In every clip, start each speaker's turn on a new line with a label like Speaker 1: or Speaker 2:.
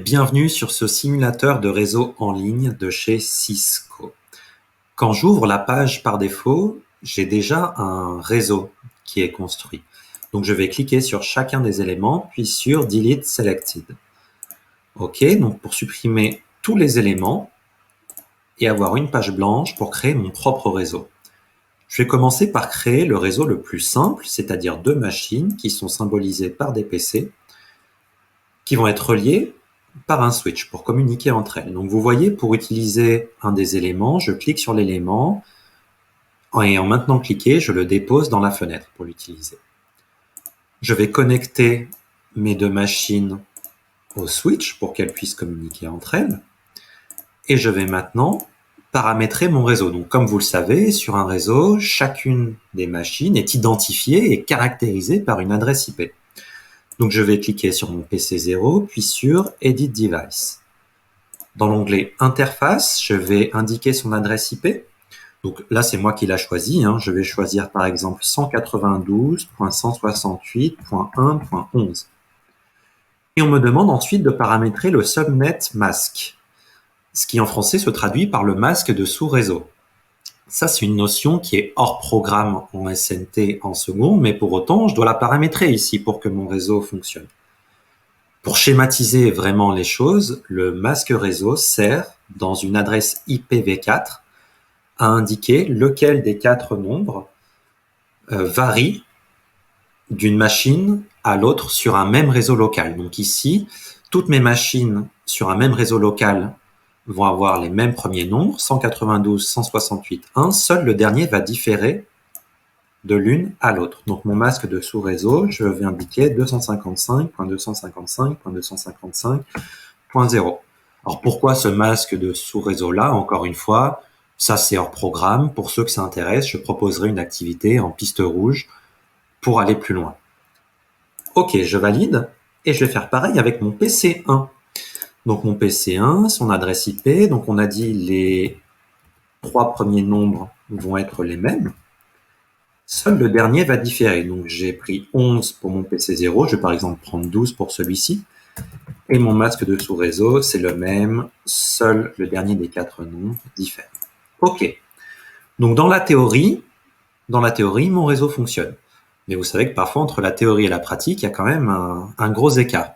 Speaker 1: Bienvenue sur ce simulateur de réseau en ligne de chez Cisco. Quand j'ouvre la page par défaut, j'ai déjà un réseau qui est construit. Donc je vais cliquer sur chacun des éléments, puis sur Delete Selected. OK, donc pour supprimer tous les éléments et avoir une page blanche pour créer mon propre réseau. Je vais commencer par créer le réseau le plus simple, c'est-à-dire 2 machines qui sont symbolisées par des PC, qui vont être reliées par un switch pour communiquer entre elles. Donc vous voyez, pour utiliser un des éléments, je clique sur l'élément et en maintenant cliquer, je le dépose dans la fenêtre pour l'utiliser. Je vais connecter mes 2 machines au switch pour qu'elles puissent communiquer entre elles. Et je vais maintenant paramétrer mon réseau. Donc comme vous le savez, sur un réseau, chacune des machines est identifiée et caractérisée par une adresse IP. Donc je vais cliquer sur mon PC 0, puis sur Edit Device. Dans l'onglet Interface, je vais indiquer son adresse IP. Donc là, c'est moi qui l'a choisi. Je vais choisir par exemple 192.168.1.11. Et on me demande ensuite de paramétrer le subnet mask, ce qui en français se traduit par le masque de sous-réseau. Ça, c'est une notion qui est hors programme en SNT en seconde, mais pour autant, je dois la paramétrer ici pour que mon réseau fonctionne. Pour schématiser vraiment les choses, le masque réseau sert, dans une adresse IPv4, à indiquer lequel des 4 nombres varie d'une machine à l'autre sur un même réseau local. Donc ici, toutes mes machines sur un même réseau local vont avoir les mêmes premiers nombres, 192, 168, 1. Seul le dernier va différer de l'une à l'autre. Donc mon masque de sous-réseau, je vais indiquer 255.255.255.0. Alors pourquoi ce masque de sous-réseau-là? Encore une fois, ça c'est hors programme. Pour ceux que ça intéresse, je proposerai une activité en piste rouge pour aller plus loin. OK, je valide et je vais faire pareil avec mon PC1. Donc mon PC1, son adresse IP, donc on a dit les 3 premiers nombres vont être les mêmes. Seul le dernier va différer. Donc j'ai pris 11 pour mon PC0, je vais par exemple prendre 12 pour celui-ci. Et mon masque de sous-réseau, c'est le même, seul le dernier des 4 nombres diffère. OK. Donc dans la théorie, mon réseau fonctionne. Mais vous savez que parfois, entre la théorie et la pratique, il y a quand même un gros écart.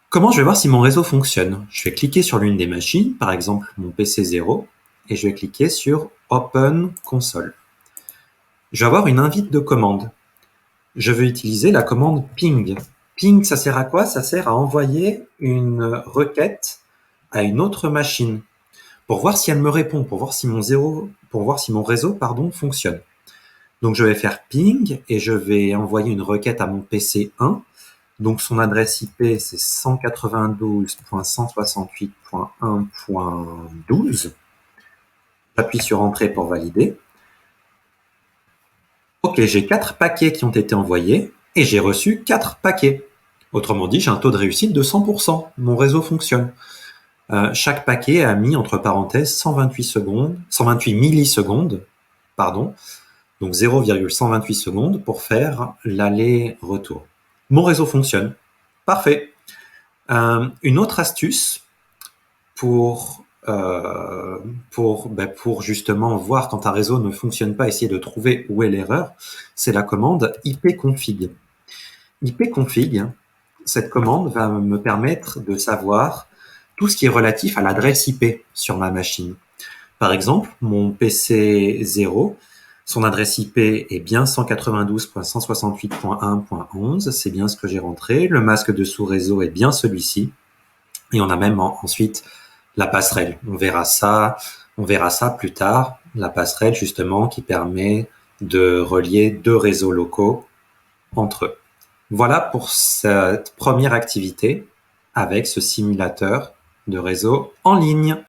Speaker 1: Comment je vais voir si mon réseau fonctionne? Je vais cliquer sur l'une des machines, par exemple mon PC0, et je vais cliquer sur Open Console. Je vais avoir une invite de commande. Je vais utiliser la commande ping. Ping, ça sert à quoi? Ça sert à envoyer une requête à une autre machine pour voir si elle me répond, pour voir si mon réseau fonctionne. Donc je vais faire ping et je vais envoyer une requête à mon PC1. Donc son adresse IP, c'est 192.168.1.12. J'appuie sur Entrée pour valider. OK, j'ai 4 paquets qui ont été envoyés et j'ai reçu 4 paquets. Autrement dit, j'ai un taux de réussite de 100%. Mon réseau fonctionne. Chaque paquet a mis entre parenthèses 128 millisecondes, donc 0,128 secondes pour faire l'aller-retour. Mon réseau fonctionne. Parfait. Une autre astuce pour justement voir quand un réseau ne fonctionne pas, essayer de trouver où est l'erreur, c'est la commande ipconfig. Ipconfig, cette commande va me permettre de savoir tout ce qui est relatif à l'adresse IP sur ma machine. Par exemple, mon PC 0, son adresse IP est bien 192.168.1.11, c'est bien ce que j'ai rentré. Le masque de sous-réseau est bien celui-ci. Et on a même ensuite la passerelle. On verra ça plus tard, la passerelle justement qui permet de relier 2 réseaux locaux entre eux. Voilà pour cette première activité avec ce simulateur de réseau en ligne.